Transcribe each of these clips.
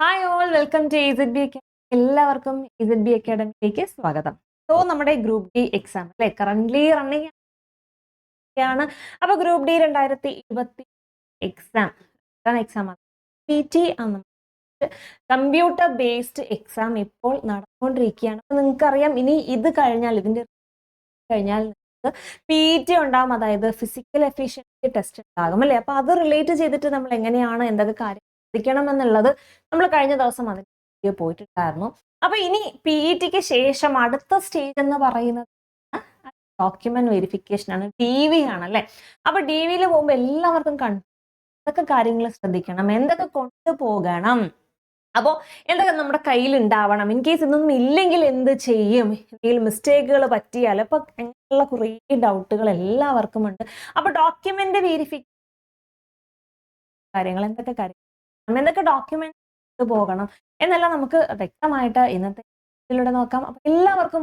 Hi all, welcome to EZB Academy. എല്ലാവർക്കും EZB അക്കാഡമിയിലേക്ക് സ്വാഗതം. സോ നമ്മുടെ ഗ്രൂപ്പ് ഡി എക്സാം അല്ലെ കറന്റ് റണ്ണിങ് ആണ്. അപ്പൊ ഗ്രൂപ്പ് ഡി 2020 എക്സാം PT ആണ്. കമ്പ്യൂട്ടർ ബേസ്ഡ് എക്സാം ഇപ്പോൾ നടന്നുകൊണ്ടിരിക്കുകയാണ്. അപ്പൊ നിങ്ങൾക്കറിയാം, ഇനി ഇത് കഴിഞ്ഞാൽ PT ഉണ്ടാകും, അതായത് ഫിസിക്കൽ എഫിഷ്യൻസി ടെസ്റ്റ് ഉണ്ടാകും അല്ലെ. അപ്പൊ അത് റിലേറ്റ് ചെയ്തിട്ട് നമ്മൾ എങ്ങനെയാണ് എന്തൊക്കെ കാര്യം ശ്രദ്ധിക്കണം എന്നുള്ളത് നമ്മൾ കഴിഞ്ഞ ദിവസം അതിന് പോയിട്ടുണ്ടായിരുന്നു. അപ്പൊ ഇനി PETക്ക് ശേഷം അടുത്ത സ്റ്റേജ് എന്ന് പറയുന്നത് ഡോക്യുമെന്റ് വെരിഫിക്കേഷൻ ആണ്, DV ആണ് അല്ലെ. അപ്പൊ DVയിൽ പോകുമ്പോൾ എല്ലാവർക്കും എന്തൊക്കെ കാര്യങ്ങൾ ശ്രദ്ധിക്കണം, എന്തൊക്കെ കൊണ്ടുപോകണം, അപ്പോൾ എന്തൊക്കെ നമ്മുടെ കയ്യിൽ ഉണ്ടാവണം, ഇൻ കേസ് ഇതൊന്നും ഇല്ലെങ്കിൽ എന്ത് ചെയ്യും, എന്തെങ്കിലും മിസ്റ്റേക്കുകൾ പറ്റിയാൽ, അപ്പൊ അങ്ങനെയുള്ള കുറേ ഡൗട്ടുകൾ എല്ലാവർക്കും ഉണ്ട്. അപ്പൊ ഡോക്യുമെന്റ് വെരിഫിക്കേഷൻ കാര്യങ്ങൾ എന്തൊക്കെ ഡോക്യുമെന്റ് പോകണം എന്നെല്ലാം നമുക്ക് വ്യക്തമായിട്ട് ഇന്നത്തെ ഇതിലൂടെ നോക്കാം. അപ്പൊ എല്ലാവർക്കും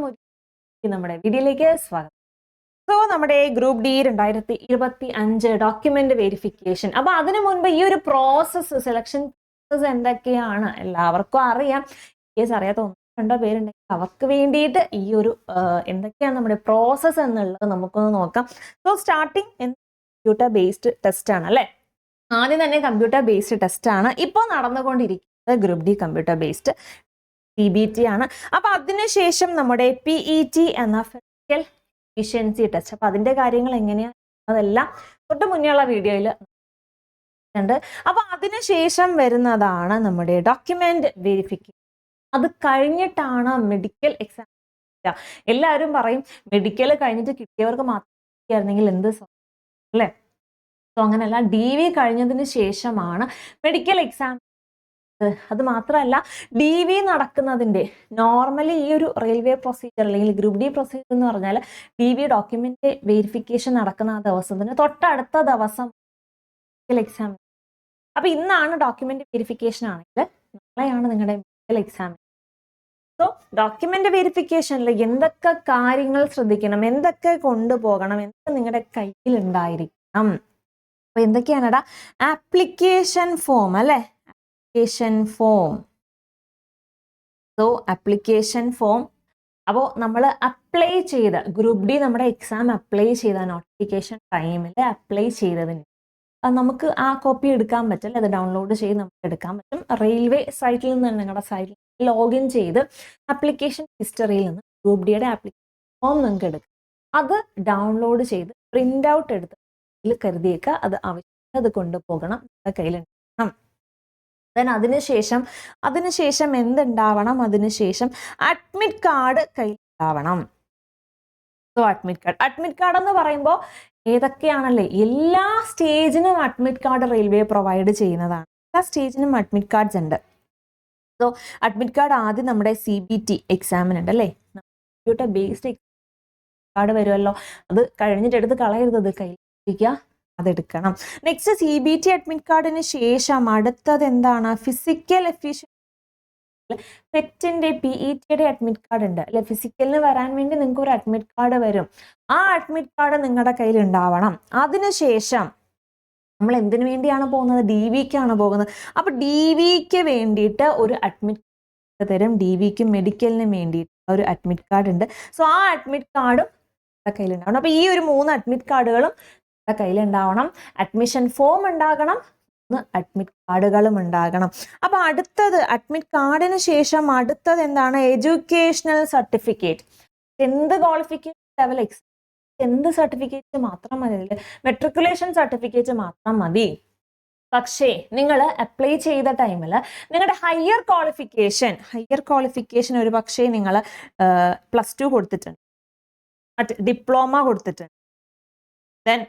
നമ്മുടെ വീഡിയോയിലേക്ക് സ്വാഗതം. സോ നമ്മുടെ ഗ്രൂപ്പ് ഡി 2025 ഡോക്യുമെന്റ് വെരിഫിക്കേഷൻ. അപ്പൊ അതിനു മുൻപ് ഈ ഒരു പ്രോസസ്സ്, സെലക്ഷൻ പ്രോസസ്സ് എന്തൊക്കെയാണ് എല്ലാവർക്കും അറിയാം. കേസ് അറിയാത്ത 1-2 പേരുണ്ടെങ്കിൽ അവർക്ക് വേണ്ടിയിട്ട് ഈ ഒരു എന്തൊക്കെയാണ് നമ്മുടെ പ്രോസസ്സ് എന്നുള്ളത് നമുക്കൊന്ന് നോക്കാം. So starting computer based test ആണ് അല്ലെ. ആദ്യം തന്നെ കമ്പ്യൂട്ടർ ബേസ്ഡ് ടെസ്റ്റ് ആണ് ഇപ്പോൾ നടന്നുകൊണ്ടിരിക്കുന്നത്. Group D computer based CBT ആണ്. അപ്പൊ അതിനുശേഷം നമ്മുടെ PET എന്ന ഫിസിക്കൽ എഫിഷ്യൻസി ടെസ്റ്റ്. അപ്പൊ അതിന്റെ കാര്യങ്ങൾ എങ്ങനെയാ അതെല്ലാം തൊട്ട് മുന്നേയുള്ള വീഡിയോയിൽ ഉണ്ട്. അപ്പൊ അതിനുശേഷം വരുന്നതാണ് നമ്മുടെ ഡോക്യുമെന്റ് വെരിഫിക്കേഷൻ. അത് കഴിഞ്ഞിട്ടാണ് മെഡിക്കൽ എക്സാം. എല്ലാവരും പറയും മെഡിക്കൽ കഴിഞ്ഞിട്ട് കിട്ടിയവർക്ക് മാത്രമായിരുന്നെങ്കിൽ എന്ത് അല്ലേ. സോ അങ്ങനെയല്ല, DV കഴിഞ്ഞതിന് ശേഷമാണ് മെഡിക്കൽ എക്സാം. അത് മാത്രമല്ല, DV നടക്കുന്നതിന്റെ നോർമലി ഈ ഒരു റെയിൽവേ പ്രൊസീജിയർ അല്ലെങ്കിൽ ഗ്രൂപ്പ് ഡി പ്രൊസീജിയർ എന്ന് പറഞ്ഞാൽ DV ഡോക്യുമെന്റ് വെരിഫിക്കേഷൻ നടക്കുന്ന ആ ദിവസത്തിന് തൊട്ടടുത്ത ദിവസം മെഡിക്കൽ എക്സാം. അപ്പൊ ഇന്നാണ് ഡോക്യുമെന്റ് വെരിഫിക്കേഷൻ ആണെങ്കിൽ നാളെയാണ് നിങ്ങളുടെ മെഡിക്കൽ എക്സാം. സോ ഡോക്യുമെന്റ് വെരിഫിക്കേഷനിൽ എന്തൊക്കെ കാര്യങ്ങൾ ശ്രദ്ധിക്കണം, എന്തൊക്കെ കൊണ്ടുപോകണം, എന്തൊക്കെ നിങ്ങളുടെ കയ്യിൽ ഉണ്ടായിരിക്കണം. അപ്പൊ എന്തൊക്കെയാണെടാ? ആപ്ലിക്കേഷൻ ഫോം അല്ലെ, application form. So application form. അപ്പോൾ നമ്മൾ അപ്ലൈ ചെയ്ത ഗ്രൂപ്പ് ഡി നമ്മുടെ എക്സാം അപ്ലൈ ചെയ്ത നോട്ടിഫിക്കേഷൻ ടൈമിൽ അപ്ലൈ ചെയ്തതിന് നമുക്ക് ആ കോപ്പി എടുക്കാൻ പറ്റും, അത് ഡൗൺലോഡ് ചെയ്ത് നമുക്ക് എടുക്കാൻ പറ്റും. റെയിൽവേ സൈറ്റിൽ നിന്ന് നിങ്ങളുടെ സൈറ്റിൽ ലോഗിൻ ചെയ്ത് ആപ്ലിക്കേഷൻ ഹിസ്റ്ററിയിൽ നിന്ന് ഗ്രൂപ്പ് ഡിയുടെ ആപ്ലിക്കേഷൻ ഫോം നിങ്ങൾക്ക് എടുക്കാം. അത് ഡൗൺലോഡ് ചെയ്ത് പ്രിന്റ് ഔട്ട് എടുത്ത് കരുതിയേക്കുക. അത് ആവശ്യം അത് കൊണ്ടുപോകണം, നിങ്ങളുടെ കയ്യിലുണ്ടാവണം. ദെൻ അതിനുശേഷം എന്തുണ്ടാവണം? അതിനുശേഷം അഡ്മിറ്റ് കാർഡ് കയ്യിലുണ്ടാവണം. സോ അഡ്മിറ്റ് കാർഡ് എന്ന് പറയുമ്പോൾ ഏതൊക്കെയാണല്ലേ, എല്ലാ സ്റ്റേജിനും അഡ്മിറ്റ് കാർഡ് റെയിൽവേ പ്രൊവൈഡ് ചെയ്യുന്നതാണ്. എല്ലാ സ്റ്റേജിനും അഡ്മിറ്റ് കാർഡ്സ് ഉണ്ട്. സോ അഡ്മിറ്റ് കാർഡ് ആദ്യം നമ്മുടെ CBT എക്സാമിനുണ്ട് അല്ലേ, കമ്പ്യൂട്ടർ ബേസ്ഡ് കാർഡ് വരുമല്ലോ. അത് കഴിഞ്ഞിട്ട് എടുത്ത് കളയരുത്, കയ്യിലിരിക്കുക, അതെടുക്കണം. നെക്സ്റ്റ് CBT അഡ്മിറ്റ് കാർഡിന് ശേഷം അടുത്തത് എന്താണ്? Physical efficiency. പെറ്റിന്റെ PETയുടെ അഡ്മിറ്റ് കാർഡ് ഉണ്ട് അല്ലെ. ഫിസിക്കലിന് വരാൻ വേണ്ടി നിങ്ങൾക്ക് ഒരു അഡ്മിറ്റ് കാർഡ് വരും. ആ അഡ്മിറ്റ് കാർഡ് നിങ്ങളുടെ കയ്യിൽ ഉണ്ടാവണം. അതിനുശേഷം നമ്മൾ എന്തിനു വേണ്ടിയാണ് പോകുന്നത്? DVക്കാണ് പോകുന്നത്. അപ്പൊ DVക്ക് വേണ്ടിയിട്ട് ഒരു അഡ്മിറ്റ് തരും. DVക്കും മെഡിക്കലിനും വേണ്ടിയിട്ട് ഒരു അഡ്മിറ്റ് കാർഡ് ഉണ്ട്. സോ ആ അഡ്മിറ്റ് കാർഡും കയ്യിലുണ്ടാവണം. അപ്പൊ ഈ ഒരു 3 അഡ്മിറ്റ് കാർഡുകളും കയ്യിലുണ്ടാവണം. അഡ്മിഷൻ ഫോം ഉണ്ടാകണം, അഡ്മിറ്റ് കാർഡുകളും ഉണ്ടാകണം. അപ്പൊ അടുത്തത് അഡ്മിറ്റ് കാർഡിന് ശേഷം അടുത്തത് എന്താണ്? Educational certificate. എന്ത് ക്വാളിഫിക്കേഷൻ ലെവൽ എക്സാം, എന്ത് സർട്ടിഫിക്കറ്റ് മാത്രം മതി, മെട്രിക്കുലേഷൻ സർട്ടിഫിക്കറ്റ് മാത്രം മതി. പക്ഷേ നിങ്ങൾ അപ്ലൈ ചെയ്ത ടൈമിൽ നിങ്ങളുടെ ഹയർ ക്വാളിഫിക്കേഷൻ ഒരു പക്ഷേ നിങ്ങൾ +2 കൊടുത്തിട്ടുണ്ട്, ഡിപ്ലോമ കൊടുത്തിട്ടുണ്ട്, ദെൻ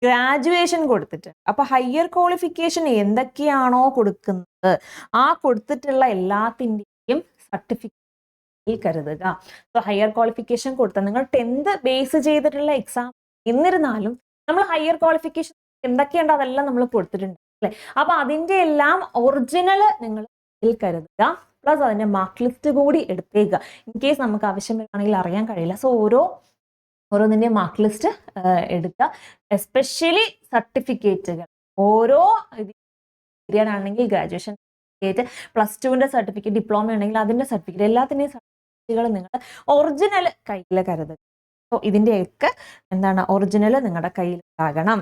ഗ്രാജുവേഷൻ കൊടുത്തിട്ടുണ്ട്. അപ്പൊ ഹയർ ക്വാളിഫിക്കേഷൻ എന്തൊക്കെയാണോ കൊടുക്കുന്നത് ആ കൊടുത്തിട്ടുള്ള എല്ലാത്തിൻ്റെയും സർട്ടിഫിക്കറ്റ് കരുതുക. സോ ഹയർ ക്വാളിഫിക്കേഷൻ കൊടുത്ത നിങ്ങൾ 10th ബേസ് ചെയ്തിട്ടുള്ള എക്സാം എന്നിരുന്നാലും നമ്മൾ ഹയർ ക്വാളിഫിക്കേഷൻ എന്തൊക്കെയുണ്ടോ അതെല്ലാം നമ്മൾ കൊടുത്തിട്ടുണ്ട് അല്ലെ. അപ്പൊ അതിന്റെ എല്ലാം ഒറിജിനൽ നിങ്ങൾ കരുതുക, പ്ലസ് അതിന്റെ മാർക്ക് ലിസ്റ്റ് കൂടി എടുത്തേക്കുക. ഇൻ കേസ് നമുക്ക് ആവശ്യം വരുവാണെങ്കിൽ അറിയാൻ കഴിയില്ല. സോ ഓരോന്നിന്റെ മാർക്ക് ലിസ്റ്റ് എടുക്കുക. എസ്പെഷ്യലി സർട്ടിഫിക്കറ്റുകൾ ഓരോ ആണെങ്കിൽ ഗ്രാജുവേഷൻ സർട്ടിഫിക്കറ്റ്, +2ന്റെ സർട്ടിഫിക്കറ്റ്, ഡിപ്ലോമ ഉണ്ടെങ്കിൽ അതിന്റെ സർട്ടിഫിക്കറ്റ്, എല്ലാത്തിൻ്റെയും സർട്ടിഫിക്കറ്റുകൾ നിങ്ങൾ ഒറിജിനൽ കയ്യിൽ കരുതുക. സോ ഇതിൻ്റെയൊക്കെ എന്താണ് ഒറിജിനൽ നിങ്ങളുടെ കയ്യിൽ ഉണ്ടാകണം.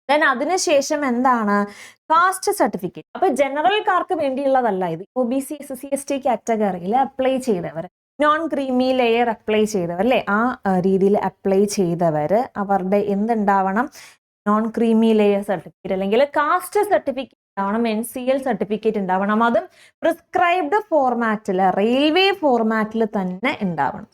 ദെൻ അതിനുശേഷം എന്താണ് കാസ്റ്റ് സർട്ടിഫിക്കറ്റ്. അപ്പൊ ജനറൽക്കാർക്ക് വേണ്ടിയുള്ളതല്ല ഇത്. OBC SC ST കാറ്റഗറിയിൽ അപ്ലൈ ചെയ്തവർ, നോൺ ക്രീമി ലെയർ അപ്ലൈ ചെയ്തവർ അല്ലേ, ആ രീതിയിൽ അപ്ലൈ ചെയ്തവർ അവരുടെ എന്തുണ്ടാവണം, നോൺ ക്രീമി ലെയർ സർട്ടിഫിക്കറ്റ് അല്ലെങ്കിൽ കാസ്റ്റ് സർട്ടിഫിക്കറ്റ് ഉണ്ടാവണം, NCL സർട്ടിഫിക്കറ്റ് ഉണ്ടാവണം. അതും പ്രിസ്ക്രൈബ്ഡ് ഫോർമാറ്റിൽ, റെയിൽവേ ഫോർമാറ്റിൽ തന്നെ ഉണ്ടാവണം.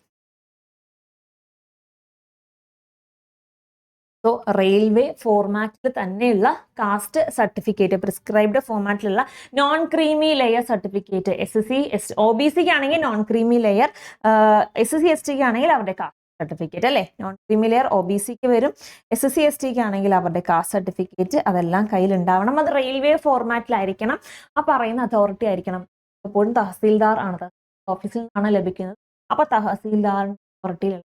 സോ റെയിൽവേ ഫോർമാറ്റിൽ തന്നെയുള്ള കാസ്റ്റ് സർട്ടിഫിക്കറ്റ്, പ്രിസ്ക്രൈബ്ഡ് ഫോർമാറ്റിലുള്ള non creamy layer certificate, SC OBCക്ക് ആണെങ്കിൽ നോൺ ക്രീമി ലെയർ, SC STക്ക് ആണെങ്കിൽ അവരുടെ കാസ്റ്റ് സർട്ടിഫിക്കറ്റ് അല്ലേ, നോൺ ക്രീമി ലെയർ OBCക്ക് വരും, SC STക്ക് ആണെങ്കിൽ അവരുടെ കാസ്റ്റ് സർട്ടിഫിക്കറ്റ്, അതെല്ലാം കയ്യിൽ ഉണ്ടാവണം. അത് റെയിൽവേ ഫോർമാറ്റിലായിരിക്കണം. ആ പറയുന്ന അതോറിറ്റി ആയിരിക്കണം. എപ്പോഴും തഹസീൽദാർ ആണ്, ഓഫീസിൽ നിന്നാണ് ലഭിക്കുന്നത്. അപ്പൊ തഹസീൽദാർ അതോറിറ്റിയിലുള്ള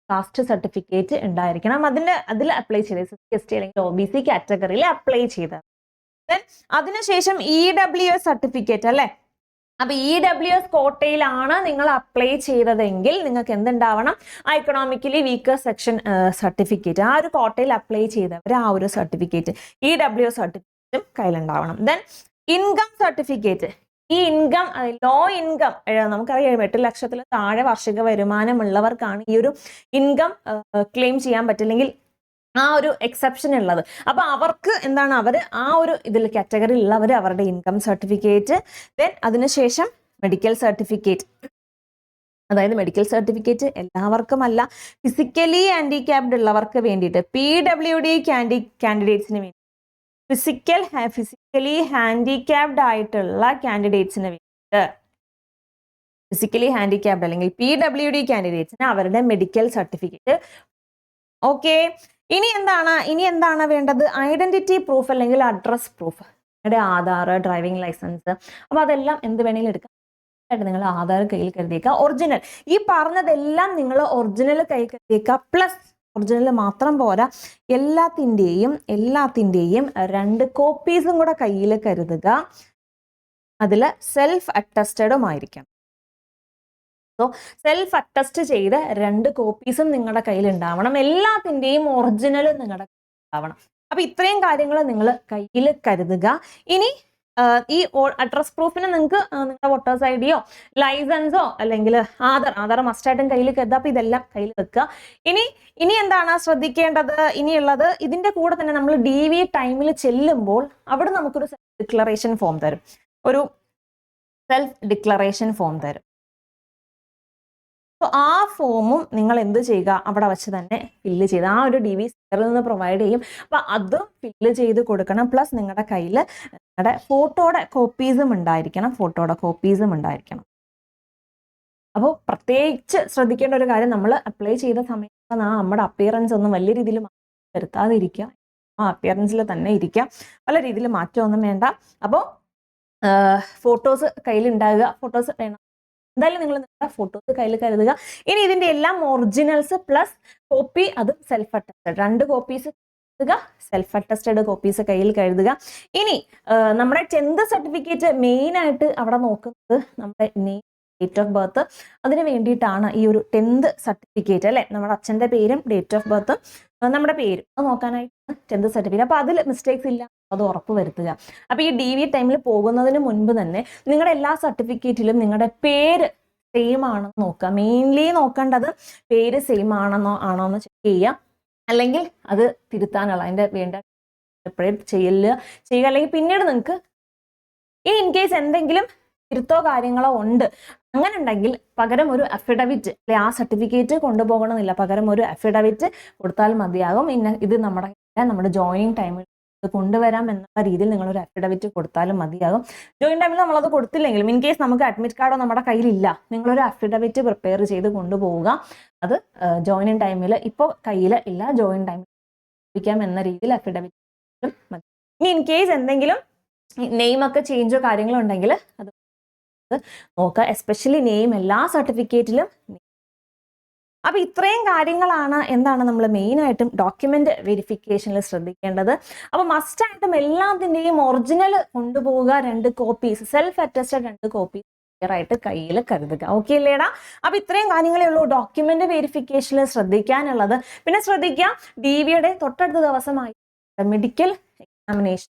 കാസ്റ്റ് സർട്ടിഫിക്കറ്റ് ഉണ്ടായിരിക്കണം. അതിൽ അപ്ലൈ ചെയ്ത് SC ST അല്ലെങ്കിൽ OBC കാറ്റഗറിയിൽ അപ്ലൈ ചെയ്ത്. അതിനുശേഷം EWS സർട്ടിഫിക്കറ്റ് അല്ലെ. അപ്പൊ EWS കോട്ടയിലാണ് നിങ്ങൾ അപ്ലൈ ചെയ്തതെങ്കിൽ നിങ്ങൾക്ക് എന്തുണ്ടാവണം, എക്കണോമിക്കലി വീക്കർ സെക്ഷൻ സർട്ടിഫിക്കറ്റ്, ആ ഒരു കോട്ടയിൽ അപ്ലൈ ചെയ്തവർ ആ ഒരു സർട്ടിഫിക്കറ്റ്, EWS സർട്ടിഫിക്കറ്റും കയ്യിലുണ്ടാവണം. Then income certificate. ഈ ഇൻകം, ലോ ഇൻകം, നമുക്കറിയാം 8 ലക്ഷത്തിൽ താഴെ വാർഷിക വരുമാനമുള്ളവർക്കാണ് ഈ ഒരു ഇൻകം ക്ലെയിം ചെയ്യാൻ പറ്റില്ലെങ്കിൽ ആ ഒരു എക്സെപ്ഷൻ ഉള്ളത്. അപ്പൊ അവർക്ക് എന്താണ്, അവർ ആ ഒരു ഇതിൽ കാറ്റഗറി ഉള്ളവർ അവരുടെ ഇൻകം സർട്ടിഫിക്കറ്റ്. ദെൻ അതിനുശേഷം മെഡിക്കൽ സർട്ടിഫിക്കറ്റ്. അതായത് മെഡിക്കൽ സർട്ടിഫിക്കറ്റ് എല്ലാവർക്കും അല്ല, ഫിസിക്കലി ഹാൻഡിക്യാപ്ഡ് ഉള്ളവർക്ക് വേണ്ടിയിട്ട്, PWD കാൻഡിഡേറ്റ്സിന് വേണ്ടി, ഫിസിക്കലി ഹാൻഡിക്യാപ്ഡ് ആയിട്ടുള്ള കാൻഡിഡേറ്റ്സിന് വേണ്ടിയിട്ട്, ഫിസിക്കലി ഹാൻഡിക്യാപ്ഡ് അല്ലെങ്കിൽ PWD കാൻഡിഡേറ്റ്സിന് അവരുടെ മെഡിക്കൽ സർട്ടിഫിക്കറ്റ്. ഓക്കെ, ഇനി എന്താണ് വേണ്ടത്, ഐഡന്റിറ്റി പ്രൂഫ് അല്ലെങ്കിൽ അഡ്രസ് പ്രൂഫ്, നിങ്ങളുടെ ആധാർ, ഡ്രൈവിംഗ് ലൈസൻസ്. അപ്പൊ അതെല്ലാം എന്ത് വേണമെങ്കിലും എടുക്കാം. നിങ്ങൾ ആധാർ കയ്യിൽ കരുതിയേക്കുക, ഒറിജിനൽ, ഈ പറഞ്ഞതെല്ലാം നിങ്ങൾ ഒറിജിനൽ കയ്യിൽ കരുതിയേക്കുക. പ്ലസ് ഒറിജിനൽ മാത്രം പോരാ, എല്ലാത്തിൻ്റെയും 2 കോപ്പീസും കൂടെ കയ്യിൽ കരുതുക. അതിൽ സെൽഫ് അറ്റസ്റ്റഡും ആയിരിക്കണം. സോ സെൽഫ് അറ്റസ്റ്റ് ചെയ്ത 2 കോപ്പീസും നിങ്ങളുടെ കയ്യിൽ ഉണ്ടാവണം. എല്ലാത്തിൻ്റെയും ഒറിജിനൽ നിങ്ങളുടെ കയ്യിൽ ഉണ്ടാവണം. അപ്പൊ ഇത്രയും കാര്യങ്ങൾ നിങ്ങൾ കയ്യിൽ കരുതുക. ഇനി ഈ അഡ്രസ് പ്രൂഫിന് നിങ്ങൾക്ക് നിങ്ങളുടെ വോട്ടേഴ്സ് ഐഡിയോ ലൈസൻസോ അല്ലെങ്കിൽ ആധാർ മസ്റ്റായിട്ടും കയ്യിൽ കരുതുക. അപ്പൊ ഇതെല്ലാം കയ്യിൽ വെക്കുക. ഇനി എന്താണ് ശ്രദ്ധിക്കേണ്ടത്, ഇനിയുള്ളത് ഇതിന്റെ കൂടെ തന്നെ നമ്മൾ DV ടൈമിൽ ചെല്ലുമ്പോൾ അവിടെ നമുക്കൊരു സെൽഫ് ഡിക്ലറേഷൻ ഫോം തരും, ഒരു സെൽഫ് ഡിക്ലറേഷൻ ഫോം തരും. സോ ആ ഫോമും നിങ്ങൾ എന്ത് ചെയ്യുക, അവിടെ വെച്ച് തന്നെ ഫില്ല് ചെയ്ത്, ആ ഒരു DV സെന്ററിൽ നിന്ന് പ്രൊവൈഡ് ചെയ്യും. അപ്പൊ അതും ഫില്ല് ചെയ്ത് കൊടുക്കണം. പ്ലസ് നിങ്ങളുടെ കയ്യിൽ നിങ്ങളുടെ ഫോട്ടോയുടെ കോപ്പീസും ഉണ്ടായിരിക്കണം. അപ്പോൾ പ്രത്യേകിച്ച് ശ്രദ്ധിക്കേണ്ട ഒരു കാര്യം, നമ്മൾ അപ്ലൈ ചെയ്ത സമയത്ത് നമ്മുടെ അപ്പിയറൻസ് ഒന്നും വലിയ രീതിയിൽ വരുത്താതിരിക്കുക. ആ അപ്പിയറൻസിൽ തന്നെ ഇരിക്കുക, പല രീതിയിൽ മാറ്റമൊന്നും വേണ്ട. അപ്പോൾ ഫോട്ടോസ് കയ്യിലുണ്ടാകുക, ഫോട്ടോസ് വേണം. എന്തായാലും നിങ്ങൾ നിങ്ങളുടെ ഫോട്ടോസ് കയ്യിൽ കരുതുക. ഇനി ഇതിന്റെ എല്ലാം ഒറിജിനൽസ് പ്ലസ് കോപ്പി, അതും സെൽഫ് അറ്റസ്റ്റഡ്, 2 കോപ്പീസ് കരുതുക, സെൽഫ് അറ്റസ്റ്റഡ് കോപ്പീസ് കയ്യിൽ കരുതുക. ഇനി നമ്മുടെ 10th സർട്ടിഫിക്കറ്റ് മെയിൻ ആയിട്ട് അവിടെ നോക്കുന്നത് നമ്മുടെ നെയിം, ഡേറ്റ് ഓഫ് ബർത്ത്. അതിന് വേണ്ടിയിട്ടാണ് ഈ ഒരു 10th സർട്ടിഫിക്കറ്റ് അല്ലെ, നമ്മുടെ അച്ഛൻ്റെ പേരും ഡേറ്റ് ഓഫ് ബർത്ത്, നമ്മുടെ പേരും അത് നോക്കാനായിട്ട് 10th സർട്ടിഫിക്കറ്റ്. അപ്പൊ അതിൽ മിസ്റ്റേക്സ് ഇല്ല, അത് ഉറപ്പ് വരുത്തുക. അപ്പൊ ഈ DV ടൈമിൽ പോകുന്നതിന് മുൻപ് തന്നെ നിങ്ങളുടെ എല്ലാ സർട്ടിഫിക്കറ്റിലും നിങ്ങളുടെ പേര് സെയിം ആണെന്ന് നോക്കുക. മെയിൻലി നോക്കേണ്ടത് പേര് സെയിം ആണോ എന്ന് ചെക്ക് ചെയ്യുക. അല്ലെങ്കിൽ അത് തിരുത്താനുള്ള അതിന്റെ വേണ്ട സെപ്പറേറ്റ് ചെയ്യുക. അല്ലെങ്കിൽ പിന്നീട് നിങ്ങൾക്ക് ഇൻ കേസ് എന്തെങ്കിലും തിരുത്തോ കാര്യങ്ങളോ ഉണ്ട്, അങ്ങനെ ഉണ്ടെങ്കിൽ പകരം ഒരു അഫിഡവിറ്റ്, അല്ലെ ആ സർട്ടിഫിക്കറ്റ് കൊണ്ടുപോകണമെന്നില്ല, പകരം ഒരു അഫിഡവിറ്റ് കൊടുത്താൽ മതിയാകും. ഇത് നമ്മുടെ ജോയിനിങ് ടൈമിൽ കൊണ്ടുവരാം എന്നുള്ള രീതിയിൽ നിങ്ങളൊരു അഫിഡവിറ്റ് കൊടുത്താലും മതിയാകും. ജോയിൻ ടൈമിൽ നമ്മളത് കൊടുത്തില്ലെങ്കിലും ഇൻ കേസ് നമുക്ക് അഡ്മിറ്റ് കാർഡോ നമ്മുടെ കയ്യിലില്ല, നിങ്ങളൊരു അഫിഡവിറ്റ് പ്രിപ്പയർ ചെയ്ത് കൊണ്ടുപോവുക. അത് ജോയിനിങ് ടൈമിൽ ഇപ്പോൾ കയ്യിൽ ഇല്ല, ജോയിൻ ടൈമിൽ ലഭിക്കാം എന്ന രീതിയിൽ അഫിഡവിറ്റ് മതി. ഇനി ഇൻ കേസ് എന്തെങ്കിലും നെയിമൊക്കെ ചേഞ്ചോ കാര്യങ്ങളോ ഉണ്ടെങ്കിൽ അത് നോക്കുക. എസ്പെഷ്യലി നെയിം എല്ലാ സർട്ടിഫിക്കറ്റിലും അപ്പൊ ഇത്രയും കാര്യങ്ങളാണ് എന്താണ് നമ്മൾ മെയിൻ ആയിട്ടും ഡോക്യുമെന്റ് വെരിഫിക്കേഷനിൽ ശ്രദ്ധിക്കേണ്ടത്. അപ്പൊ മസ്റ്റ് ആയിട്ടും എല്ലാത്തിന്റെയും ഒറിജിനൽ കൊണ്ടുപോവുക, 2 കോപ്പീസ്, സെൽഫ് അറ്റസ്റ്റഡ് 2 കോപ്പീസ് ആയിട്ട് കയ്യിൽ കരുതുക. ഓക്കെ അല്ലേടാ? അപ്പൊ ഇത്രയും കാര്യങ്ങളേ ഉള്ളൂ ഡോക്യുമെന്റ് വെരിഫിക്കേഷനിൽ ശ്രദ്ധിക്കാനുള്ളത്. പിന്നെ ശ്രദ്ധിക്കുക, DVയുടെ തൊട്ടടുത്ത ദിവസമായി മെഡിക്കൽ എക്സാമിനേഷൻ.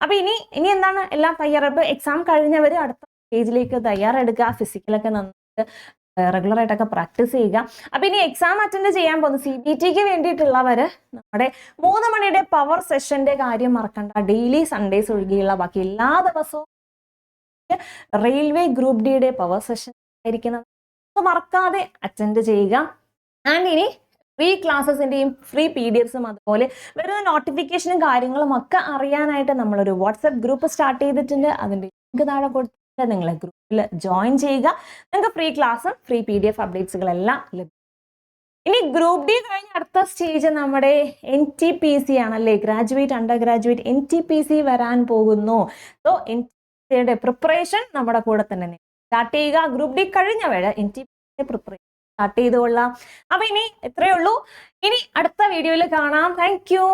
അപ്പൊ ഇനി എന്താണ് എല്ലാം തയ്യാറെടുപ്പ്. എക്സാം കഴിഞ്ഞവർ അടുത്ത സ്റ്റേജിലേക്ക് തയ്യാറെടുക്കുക. ഫിസിക്കലൊക്കെ നന്നായിട്ട് റെഗുലർ ആയിട്ടൊക്കെ പ്രാക്ടീസ് ചെയ്യുക. അപ്പൊ ഇനി എക്സാം അറ്റൻഡ് ചെയ്യാൻ പോകുന്ന CBTക്ക് വേണ്ടിയിട്ടുള്ളവര് നമ്മുടെ 3 മണിയുടെ പവർ സെഷന്റെ കാര്യം മറക്കണ്ട. ഡെയിലി സൺഡേസ് ഒഴികെയുള്ള ബാക്കി എല്ലാ ദിവസവും റെയിൽവേ ഗ്രൂപ്പ് ഡിയുടെ പവർ സെഷൻ ആയിരിക്കുന്നത്, മറക്കാതെ അറ്റൻഡ് ചെയ്യുക. ആൻഡ് ഇനി ഫ്രീ ക്ലാസ്സസിന്റെയും ഫ്രീ PDFസും അതുപോലെ വരുന്ന നോട്ടിഫിക്കേഷനും കാര്യങ്ങളും ഒക്കെ അറിയാനായിട്ട് നമ്മളൊരു വാട്സ്ആപ്പ് ഗ്രൂപ്പ് സ്റ്റാർട്ട് ചെയ്തിട്ടുണ്ട്. അതിന്റെ ലിങ്ക് താഴെ കൊടുത്തിട്ട് നിങ്ങൾ ഗ്രൂപ്പിൽ ജോയിൻ ചെയ്യുക. നിങ്ങൾക്ക് ഫ്രീ ക്ലാസ്സും ഫ്രീ PDF അപ്ഡേറ്റ്സുകളെല്ലാം ലഭിക്കും. ഇനി ഗ്രൂപ്പ് ഡി കഴിഞ്ഞ അടുത്ത സ്റ്റേജ് നമ്മുടെ NTPC ആണല്ലേ, ഗ്രാജുവേറ്റ് അണ്ടർ ഗ്രാജുവേറ്റ് NTPC വരാൻ പോകുന്നു. സോ NTPCയുടെ പ്രിപ്പറേഷൻ നമ്മുടെ കൂടെ തന്നെ സ്റ്റാർട്ട് ചെയ്യുക. ഗ്രൂപ്പ് ഡി കഴിഞ്ഞവരെ NTPC പ്രിപ്പറേഷൻ സ്റ്റാർട്ട് ചെയ്തുകൊള്ളാം. അപ്പൊ ഇനി ഇത്രയേ ഉള്ളൂ. ഇനി അടുത്ത വീഡിയോയിൽ കാണാം. Thank U.